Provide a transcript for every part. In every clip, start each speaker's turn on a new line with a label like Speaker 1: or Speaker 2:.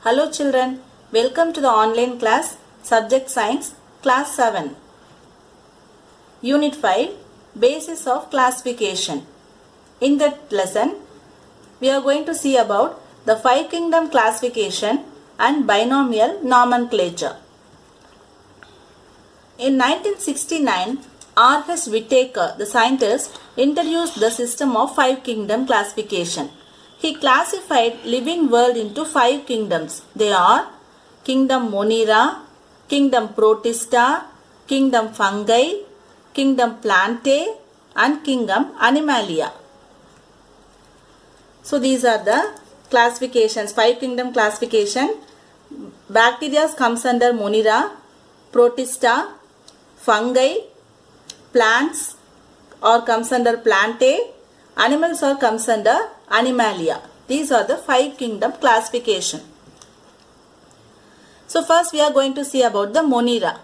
Speaker 1: Hello children, welcome to the online class Subject Science Class 7 Unit 5 Basis of Classification. In that lesson, we are going to see about the five kingdom classification and binomial nomenclature. In 1969, R.H. Whittaker, the scientist, introduced the system of five kingdom classification. He classified living world into five kingdoms. They are Kingdom Monera, Kingdom Protista, Kingdom Fungi, Kingdom Plantae and Kingdom Animalia. So these are the classifications, five kingdom classification. Bacteria comes under Monera, Protista, Fungi, plants or comes under Plantae, animals or comes under Animalia. These are the five kingdom classification. So first we are going to see about the Monera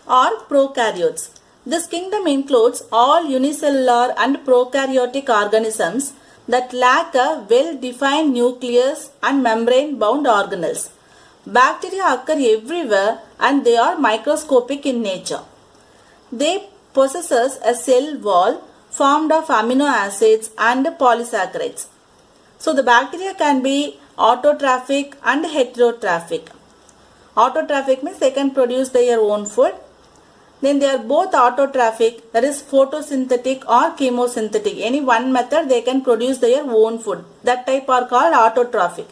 Speaker 1: or prokaryotes. This kingdom includes all unicellular and prokaryotic organisms that lack a well-defined nucleus and membrane-bound organelles. Bacteria occur everywhere and they are microscopic in nature. They possess a cell wall formed of amino acids and polysaccharides. So the bacteria can be autotrophic and heterotrophic. Autotrophic means they can produce their own food. Then they are both autotrophic, that is photosynthetic or chemosynthetic. Any one method they can produce their own food. That type are called autotrophic.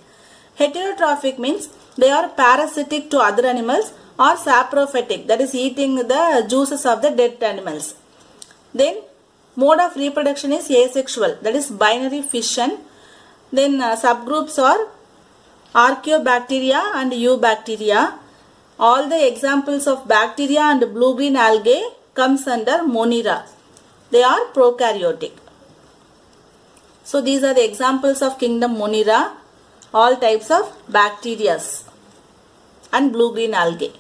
Speaker 1: Heterotrophic means they are parasitic to other animals or saprophytic, that is eating the juices of the dead animals. Then mode of reproduction is asexual, that is binary fission. Then subgroups are Archaeobacteria and Eubacteria. All the examples of bacteria and blue-green algae comes under Monera. They are prokaryotic. So these are the examples of kingdom Monera, all types of bacteria and blue-green algae.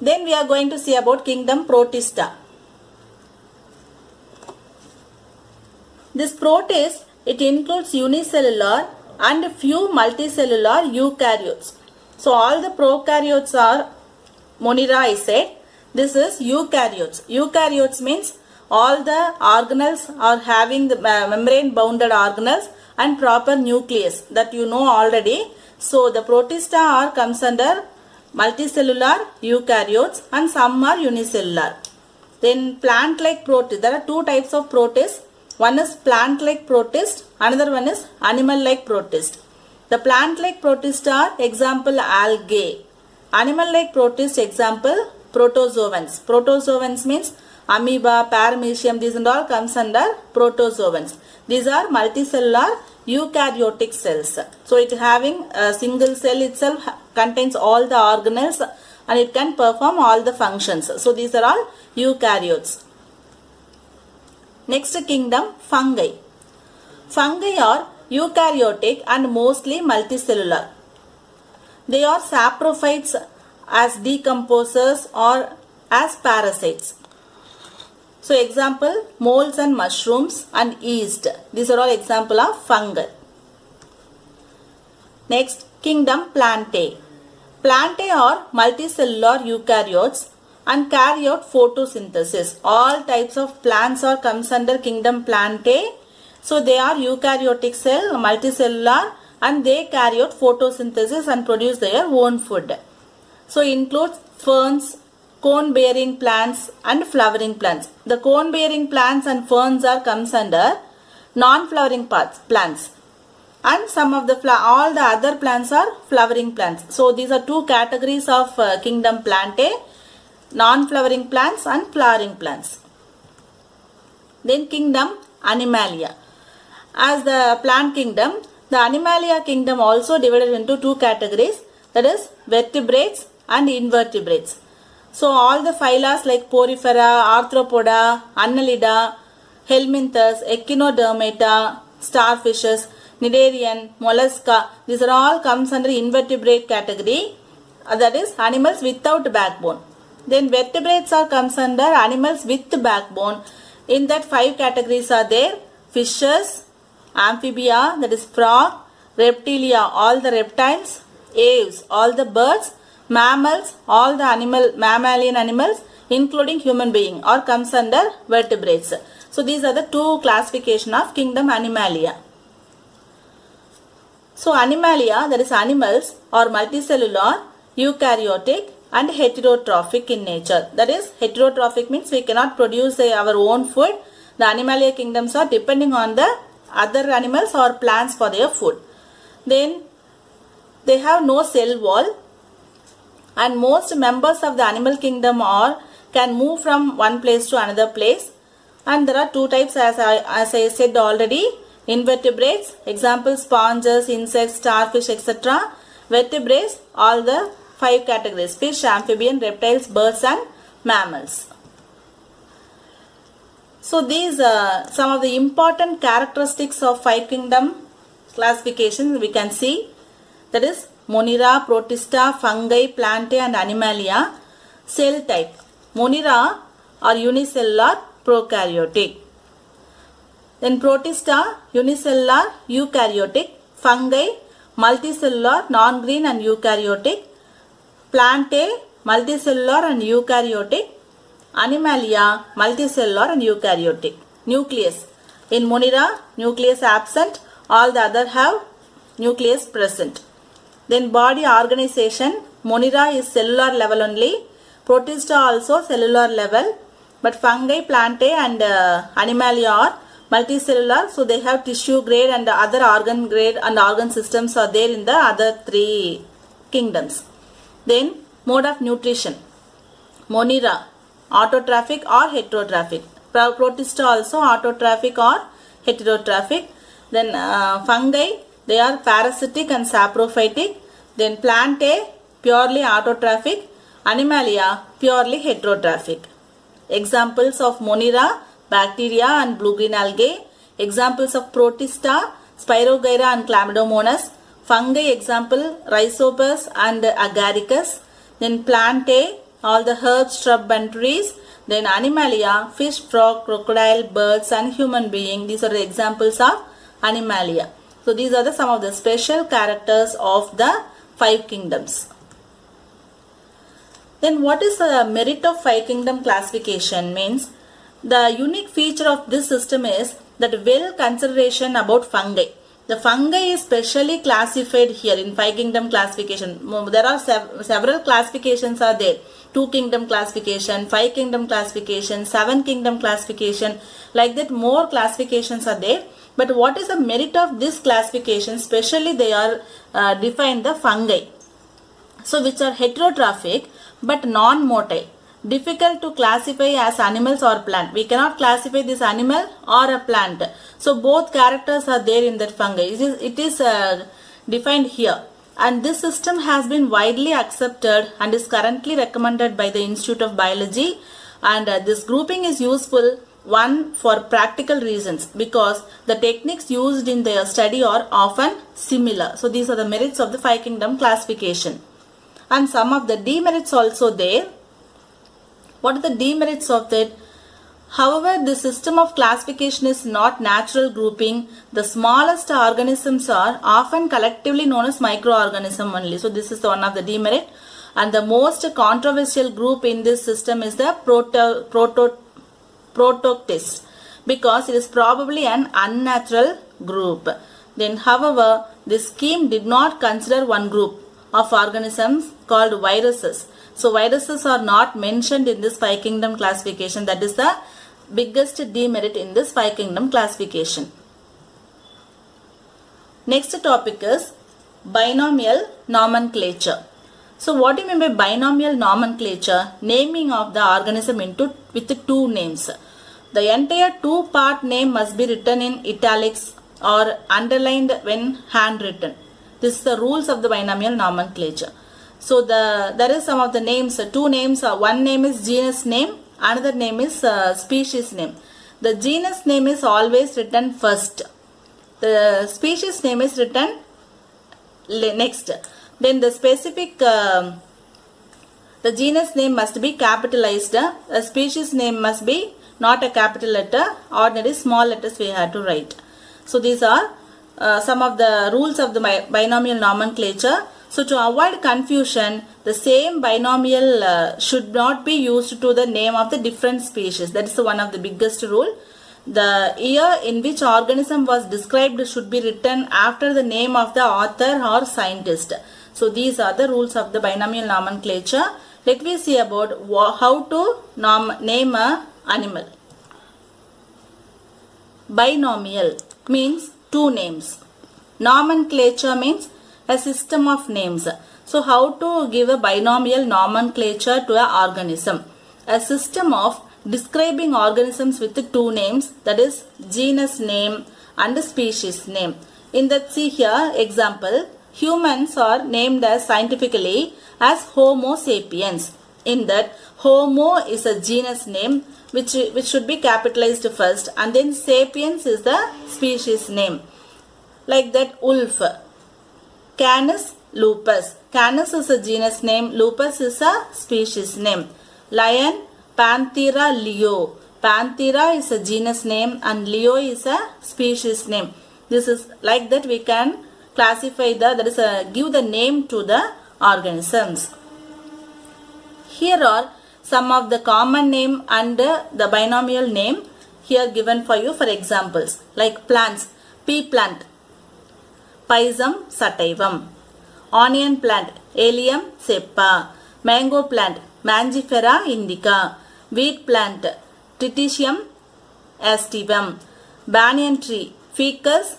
Speaker 1: Then we are going to see about kingdom Protista. This protist, it includes unicellular and few multicellular eukaryotes. So all the prokaryotes are Monera I said. This is eukaryotes. Eukaryotes means all the organelles are having the membrane bounded organelles and proper nucleus, that you know already. So the Protista are comes under multicellular eukaryotes and some are unicellular. Then plant-like protist. There are two types of protists. One is plant-like protist, another one is animal-like protist. The plant-like protist are example algae. Animal-like protist example protozoans. Protozoans means amoeba, paramecium, these and all comes under protozoans. These are multicellular eukaryotic cells. So it having a single cell itself contains all the organelles and it can perform all the functions. So these are all eukaryotes. Next kingdom fungi. Fungi are eukaryotic and mostly multicellular. They are saprophytes as decomposers or as parasites. So example molds and mushrooms and yeast. These are all example of fungi. Next kingdom Plantae. Plantae are multicellular eukaryotes and carry out photosynthesis. All types of plants are comes under kingdom Plantae. So they are eukaryotic cell, multicellular, and they carry out photosynthesis and produce their own food. So includes ferns, cone bearing plants and flowering plants. The cone bearing plants and ferns are comes under non-flowering plants. And some of the all the other plants are flowering plants. So these are two categories of kingdom Plantae. Non-flowering plants and flowering plants. Then kingdom Animalia. As the plant kingdom, the Animalia kingdom also divided into two categories, that is vertebrates and invertebrates. So all the phyla like Porifera, Arthropoda, Annelida, Helminthus, Echinodermata, starfishes, Cnidarian, Mollusca, these are all comes under invertebrate category, that is animals without backbone. Then vertebrates are comes under animals with backbone. In that five categories are there: fishes, amphibia, that is frog, Reptilia, all the reptiles. Aves, all the birds. Mammals, all the mammalian animals, including human being, or comes under vertebrates. So these are the two classification of kingdom Animalia. So Animalia, that is animals, are multicellular, eukaryotic and heterotrophic in nature. That is, heterotrophic means we cannot produce our own food. The Animalia kingdoms are depending on the other animals or plants for their food. Then they have no cell wall, and most members of the animal kingdom can move from one place to another place. And there are two types, as I said already. Invertebrates, example sponges, insects, starfish, etc. Vertebrates, all the 5 categories: fish, amphibian, reptiles, birds and mammals. So these are some of the important characteristics of 5 kingdom classifications we can see. That is Monera, Protista, Fungi, Plantae and Animalia. Cell type: Monera are unicellular, prokaryotic. Then Protista, unicellular, eukaryotic. Fungi, multicellular, non-green and eukaryotic. Plantae, multicellular and eukaryotic. Animalia, multicellular and eukaryotic. Nucleus: in Monera, nucleus absent, all the other have nucleus present. Then body organization: Monera is cellular level only, Protista also cellular level, but fungi, Plantae and Animalia are multicellular, so they have tissue grade and other organ grade and organ systems are there in the other 3 kingdoms. Then mode of nutrition: Monera, autotrophic or heterotrophic. Protista also autotrophic or heterotrophic. Then fungi, they are parasitic and saprophytic. Then Plantae, purely autotrophic. Animalia, purely heterotrophic. Examples of Monera: bacteria and blue-green algae. Examples of Protista: Spirogyra and Chlamydomonas. Fungi, example Rhizopus and Agaricus. Then Plantae, all the herbs, shrub and trees. Then Animalia: fish, frog, crocodile, birds and human being. These are the examples of Animalia. So these are some of the special characters of the 5 kingdoms. Then what is the merit of 5 kingdom classification? Means the unique feature of this system is that well consideration about fungi. The fungi is specially classified here in 5 kingdom classification. There are several classifications are there. 2 kingdom classification, 5 kingdom classification, 7 kingdom classification. Like that more classifications are there. But what is the merit of this classification? Especially they are defined the fungi. So which are heterotrophic but non-motile. Difficult to classify as animals or plant. We cannot classify this animal or a plant. So both characters are there in that fungi. It is defined here. And this system has been widely accepted and is currently recommended by the Institute of Biology. And this grouping is useful, one, for practical reasons, because the techniques used in their study are often similar. So these are the merits of the 5 kingdom classification. And some of the demerits also there. What are the demerits of that? However, the system of classification is not natural grouping. The smallest organisms are often collectively known as microorganism only. So this is one of the demerit. And the most controversial group in this system is the Protoctis, because it is probably an unnatural group. Then, however, this scheme did not consider one group of organisms called viruses. So viruses are not mentioned in this 5 kingdom classification. That is the biggest demerit in this 5 kingdom classification. Next topic is binomial nomenclature. So what do you mean by binomial nomenclature? Naming of the organism with 2 names. The entire 2-part name must be written in italics or underlined when handwritten. This is the rules of the binomial nomenclature. So there is some of the names, 2 names. One name is genus name, another name is species name. The genus name is always written first. The species name is written next. Then the specific, the genus name must be capitalized. The species name must be not a capital letter, ordinary small letters we have to write. So these are some of the rules of the binomial nomenclature. So to avoid confusion, the same binomial should not be used to the name of the different species. That is one of the biggest rule. The year in which organism was described should be written after the name of the author or scientist. So these are the rules of the binomial nomenclature. Let me see about how to name a animal. Binomial means two names. Nomenclature means a system of names. So how to give a binomial nomenclature to an organism? A system of describing organisms with two names, that is genus name and species name. In that, see here example, humans are named as scientifically as Homo sapiens. In that, Homo is a genus name which should be capitalized first, and then sapiens is the species name. Like that, wolf, Canis lupus. Canis is a genus name, lupus is a species name. Lion, Panthera leo. Panthera is a genus name and Leo is a species name. This is like that we can classify give the name to the organisms. Here are some of the common name and the binomial name here given for you for examples. Like plants, pea plant, Pisum sativum. Onion plant, Allium cepa. Mango plant, Mangifera indica. Wheat plant, Tritium aestivum. Banyan tree, Ficus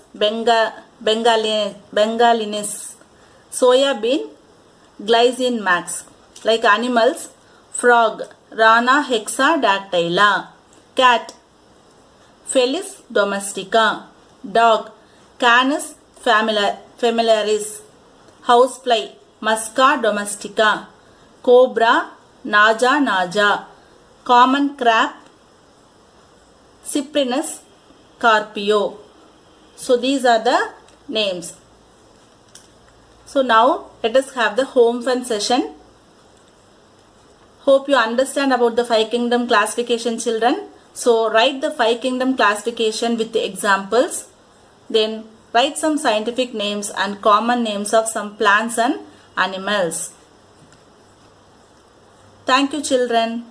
Speaker 1: bengalensis. Soya bean, Glycine max. Like animals, frog, Rana hexadactyla. Cat, Felis domestica. Dog, Canis familiaris. Housefly, Musca domestica. Cobra, Naja naja. Common crab, Cyprinus carpio. So these are the names. So now let us have the home fun session. Hope you understand about the 5 kingdom classification, children. So write the 5 kingdom classification with the examples. Then write some scientific names and common names of some plants and animals. Thank you, children.